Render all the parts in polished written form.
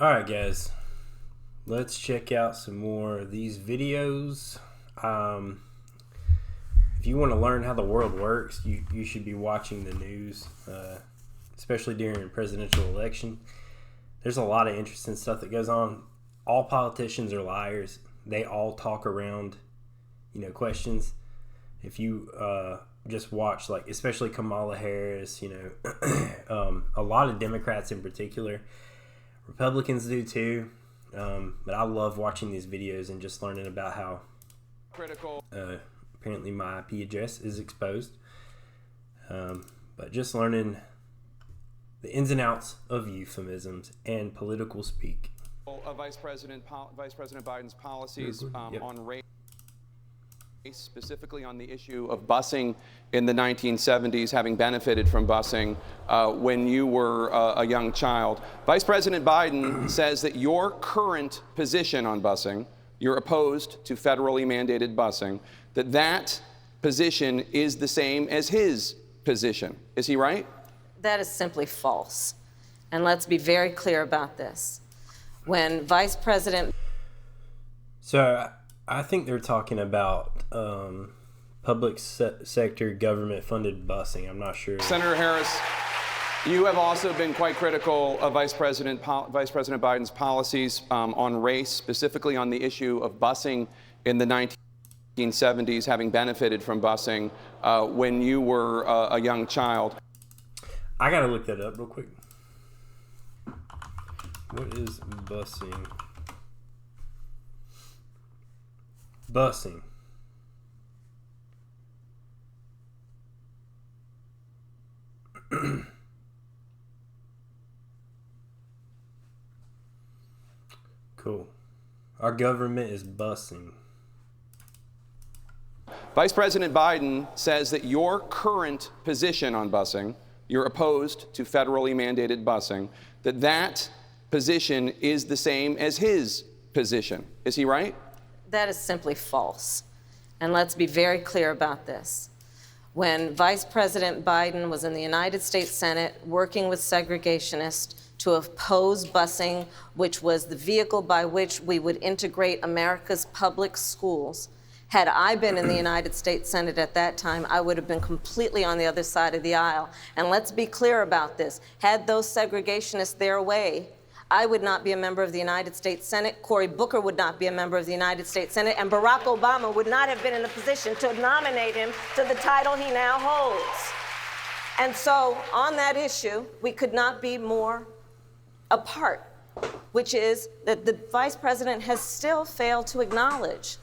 Alright guys, let's check out some more of these videos. If you want to learn how the world works, you should be watching the news, especially during a presidential election. There's a lot of interesting stuff that goes on. All politicians are liars. They all talk around, questions. If you just watch, like, especially Kamala Harris, a lot of Democrats in particular, Republicans do too. But I love watching these videos and just learning about how critical apparently my IP address is exposed. But just learning the ins and outs of euphemisms and political speak. Vice President Biden's policies on race, specifically on the issue of busing in the 1970s, having benefited from busing when you were a young child. Vice President Biden says that your current position on busing, you're opposed to federally mandated busing, that position is the same as his position. Is he right? That is simply false. And let's be very clear about this. When Vice President... So I think they're talking about public sector government-funded busing. I'm not sure. Senator Harris, you have also been quite critical of Vice President Biden's policies on race, specifically on the issue of busing in the 1970s, having benefited from busing when you were a young child. I gotta look that up real quick. What is busing? Busing. Cool. Our government is busing. Vice President Biden says that your current position on busing, you're opposed to federally mandated busing, that position is the same as his position. Is he right? That is simply false. And let's be very clear about this. When Vice President Biden was in the United States Senate working with segregationists to oppose busing, which was the vehicle by which we would integrate America's public schools, had I been in the United States Senate at that time, I would have been completely on the other side of the aisle. And let's be clear about this. Had those segregationists their way, I would not be a member of the United States Senate, Cory Booker would not be a member of the United States Senate, and Barack Obama would not have been in a position to nominate him to the title he now holds. And so, on that issue, we could not be more apart, which is that the Vice President has still failed to acknowledge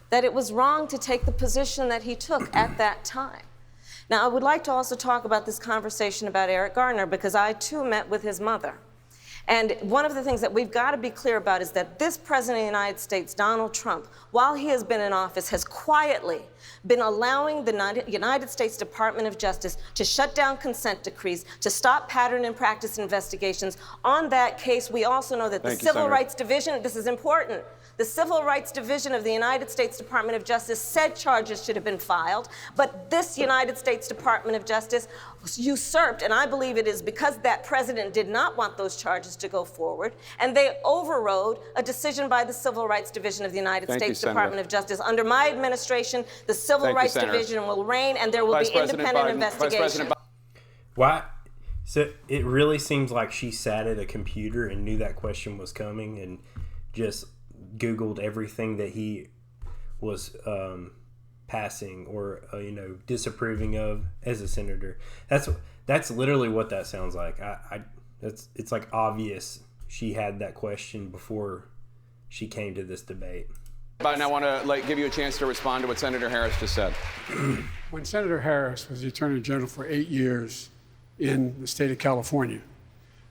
that it was wrong to take the position that he took at that time. Now, I would like to also talk about this conversation about Eric Garner, because I, too, met with his mother. And one of the things that we've got to be clear about is that this President of the United States, Donald Trump, while he has been in office, has quietly been allowing the United States Department of Justice to shut down consent decrees, to stop pattern and practice investigations. On that case, we also know that the Civil Rights Division, this is important, the Civil Rights Division of the United States Department of Justice said charges should have been filed, but this United States Department of Justice usurped, and I believe it is because that president did not want those charges to go forward, and they overrode a decision by the Civil Rights Division of the United States Department of Justice. Under my administration, the Civil Rights Division will reign, and there will be independent investigation. Why? So it really seems like she sat at a computer and knew that question was coming and just Googled everything that he was passing or disapproving of as a senator. That's literally what that sounds like. It's like obvious she had that question before she came to this debate. Biden, I want to give you a chance to respond to what Senator Harris just said. When Senator Harris was the Attorney General for 8 years in the state of California,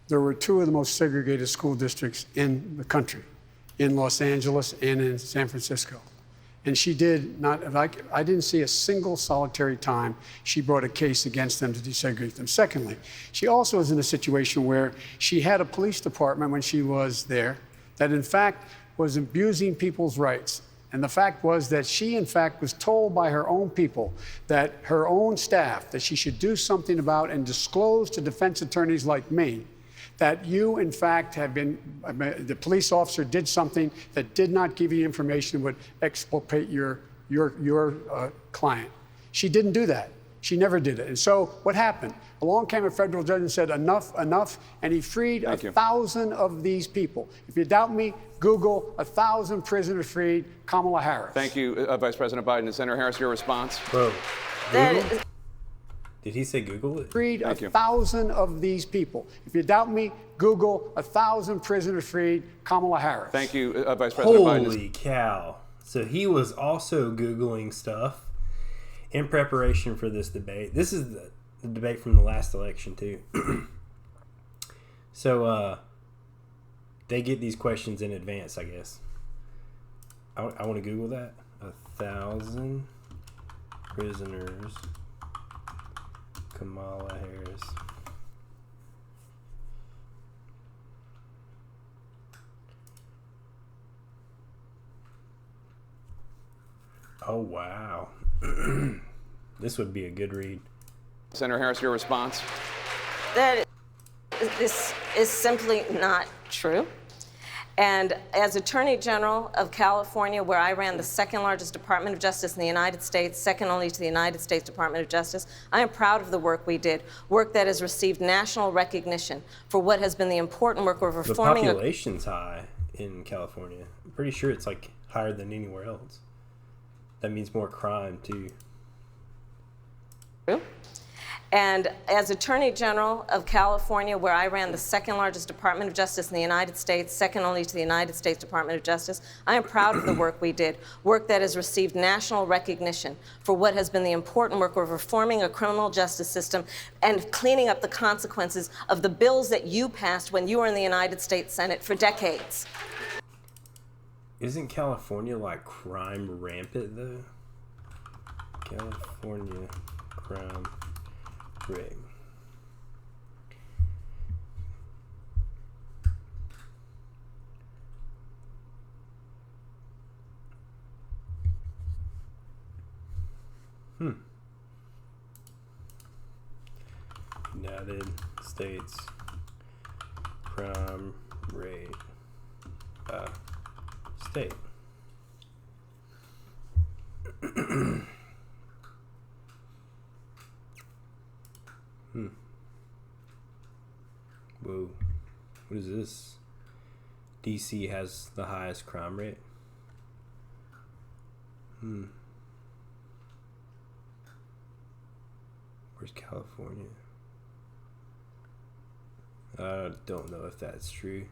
there were two of the most segregated school districts in the country, in Los Angeles and in San Francisco. And she did not, I didn't see a single solitary time she brought a case against them to desegregate them. Secondly, she also was in a situation where she had a police department when she was there that in fact was abusing people's rights. And the fact was that she, in fact, was told by her own people, that her own staff, that she should do something about and disclose to defense attorneys like me that you, in fact, have been, the police officer did something that did not give you information that would exculpate your client. She didn't do that. She never did it. And so what happened? Along came a federal judge and said, enough, enough, and he freed 1,000 of these people. If you doubt me, Google 1,000 prisoners freed, Kamala Harris. Thank you, Vice President Biden. Senator Harris, your response? Bro, That Google? is- Did he say Google it? Freed Thank you. 1,000 of these people. If you doubt me, Google 1,000 prisoners freed, Kamala Harris. Thank you, Vice President Biden. Holy cow. So he was also Googling stuff in preparation for this debate. This is the debate from the last election, too. So they get these questions in advance, I guess. I want to Google that. 1,000 prisoners, Kamala Harris. Oh, wow. This would be a good read. Senator Harris, your response? This is simply not true. And as Attorney General of California, where I ran the second largest Department of Justice in the United States, second only to the United States Department of Justice, I am proud of the work we did, work that has received national recognition for what has been the important work of The reforming. population's high in California. I'm pretty sure it's like higher than anywhere else. That means more crime, too. And as Attorney General of California, where I ran the second largest Department of Justice in the United States, second only to the United States Department of Justice, I am proud of the work we did, work that has received national recognition for what has been the important work of reforming a criminal justice system and cleaning up the consequences of the bills that you passed when you were in the United States Senate for decades. Isn't California like crime rampant, though? California crime rate. United States crime rate state. Whoa. What is this? DC has the highest crime rate. Where's California? I don't know if that's true.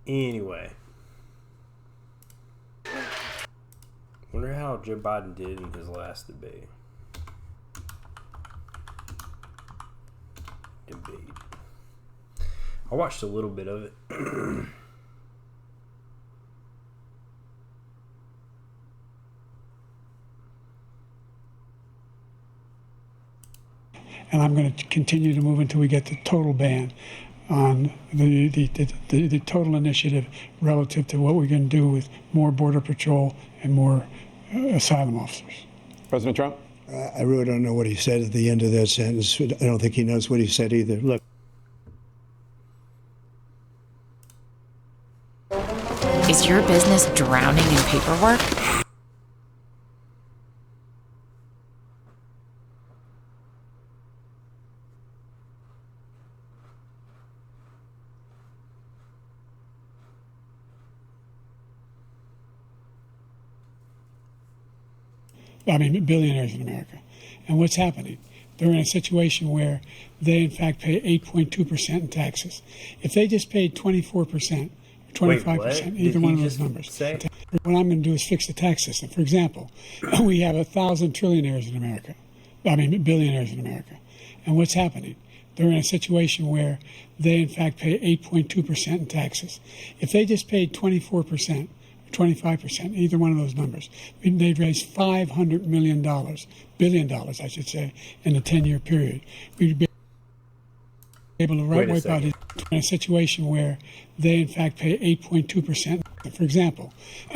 Anyway. Wonder how Joe Biden did in his last debate. I watched a little bit of it. And I'm going to continue to move until we get the total ban on the total initiative relative to what we're going to do with more Border Patrol and more asylum officers. President Trump? I really don't know what he said at the end of that sentence. I don't think he knows what he said either. Look. Is your business drowning in paperwork? I mean, billionaires in America. And what's happening? They're in a situation where they, in fact, pay 8.2% in taxes. If they just paid 24%, 25%, either one of those numbers. What I'm going to do is fix the tax system. For example, we have 1,000 trillionaires in America. I mean, billionaires in America. And what's happening? They're in a situation where they, in fact, pay 8.2% in taxes. If they just paid 24%, 25%, either one of those numbers, they'd raise $500 million, billion dollars, I should say, in a 10-year period. We'd be able to wipe out in a situation where they, in fact, pay 8.2%. For example,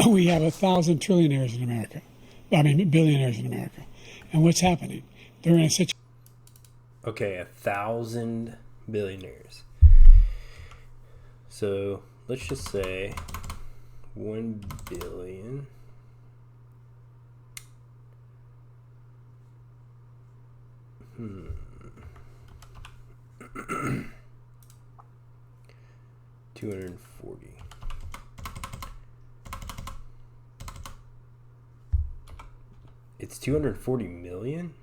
we have 1,000 trillionaires in America. I mean, billionaires in America. And what's happening? They're in a situation. Okay, 1,000 billionaires. So let's just say 1 billion. $240. It's 240 million?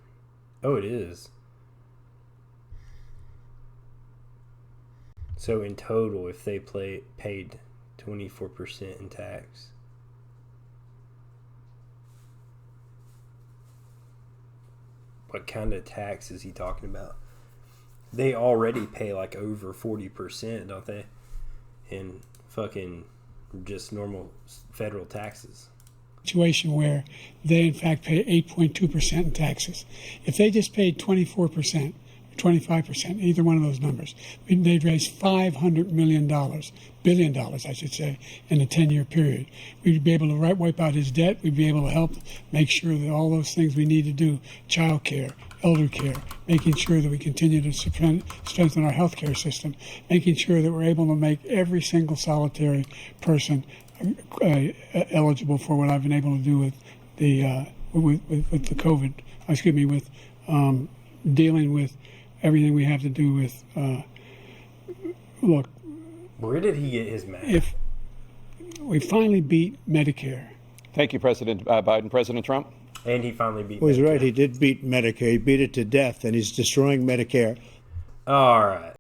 Oh, it is. So in total, if they paid 24% in tax, what kind of tax is he talking about? They already pay like over 40%, don't they? In fucking just normal federal taxes. Situation where they in fact pay 8.2% in taxes. If they just paid 24%, 25%, either one of those numbers, they'd raise $500 million, billion dollars, I should say, in a 10-year period. We'd be able to wipe out his debt. We'd be able to help make sure that all those things we need to do, child care, elder care, making sure that we continue to strengthen our healthcare system, making sure that we're able to make every single solitary person eligible for what I've been able to do with the with the COVID. Excuse me, with dealing with everything we have to do with. Look, where did he get his math? If we finally beat Medicare. Thank you, President Biden. President Trump? And he finally beat Well, he's Medicare. right. He did beat Medicare. He beat it to death, and he's destroying Medicare. All right.